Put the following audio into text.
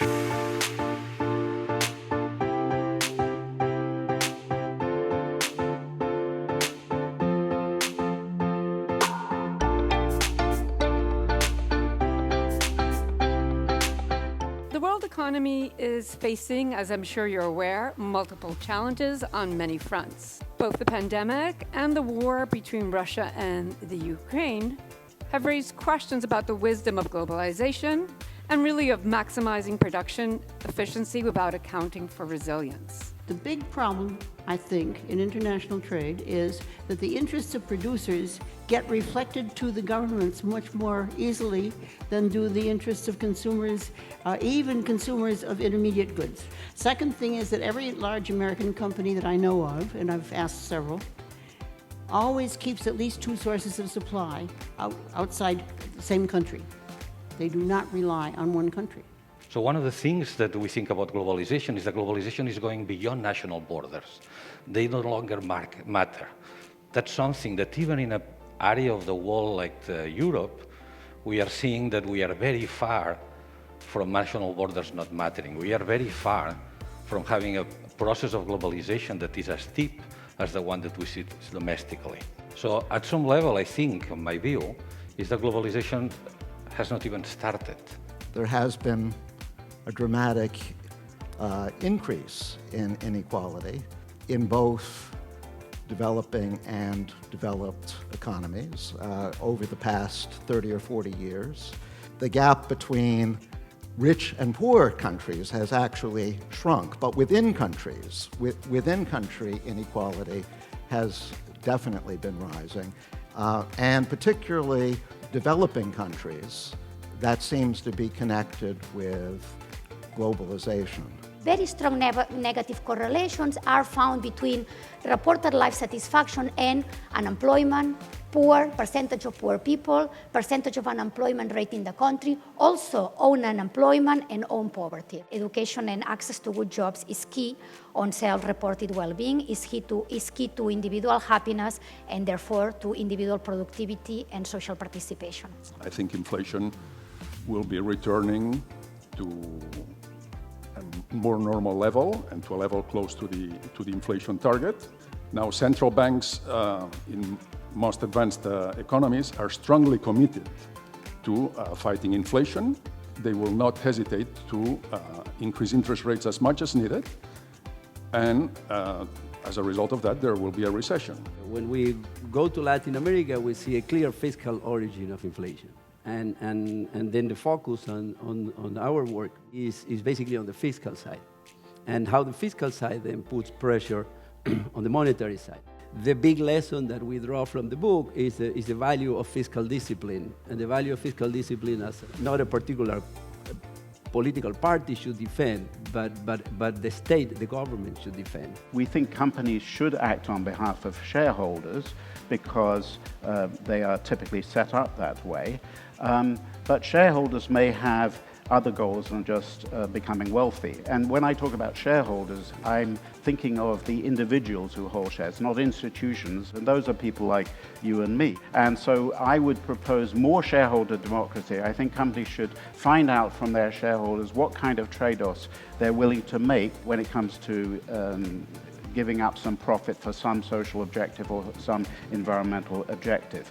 The world economy is facing, as I'm sure you're aware, multiple challenges on many fronts. Both the pandemic and the war between Russia and the Ukraine have raised questions about the wisdom of globalization and really of maximizing production efficiency without accounting for resilience. The big problem, I think, in international trade is that the interests of producers get reflected to the governments much more easily than do the interests of consumers, even consumers of intermediate goods. Second thing is that every large American company that I know of, and I've asked several, always keeps at least two sources of supply outside the same country. They do not rely on one country. So one of the things that we think about globalization is that globalization is going beyond national borders. They no longer matter. That's something that even in an area of the world like Europe, we are seeing that we are very far from national borders not mattering. We are very far from having a process of globalization that is as deep as the one that we see domestically. So at some level, I think, my view, is that globalization has not even started. There has been a dramatic increase in inequality in both developing and developed economies over the past 30 or 40 years. The gap between rich and poor countries has actually shrunk, but within countries, within country inequality has definitely been rising, and particularly developing countries, that seems to be connected with globalization. Very strong negative correlations are found between reported life satisfaction and unemployment, percentage of poor people, percentage of unemployment rate in the country, also own unemployment and own poverty. Education and access to good jobs is key on self-reported well-being, is key to individual happiness and therefore to individual productivity and social participation. I think inflation will be returning to a more normal level and to a level close to the inflation target. Now, central banks in most advanced economies are strongly committed to fighting inflation. They will not hesitate to increase interest rates as much as needed, and as a result of that, there will be a recession. When we go to Latin America, we see a clear fiscal origin of inflation. And then the focus on our work is basically on the fiscal side, and how the fiscal side then puts pressure on the monetary side. The big lesson that we draw from the book is the value of fiscal discipline, and the value of fiscal discipline as not a particular political party should defend, but the state, the government should defend. We think companies should act on behalf of shareholders because they are typically set up that way. But shareholders may have other goals than just becoming wealthy. And when I talk about shareholders, I'm thinking of the individuals who hold shares, not institutions, and those are people like you and me. And so I would propose more shareholder democracy. I think companies should find out from their shareholders what kind of trade-offs they're willing to make when it comes to giving up some profit for some social objective or some environmental objective.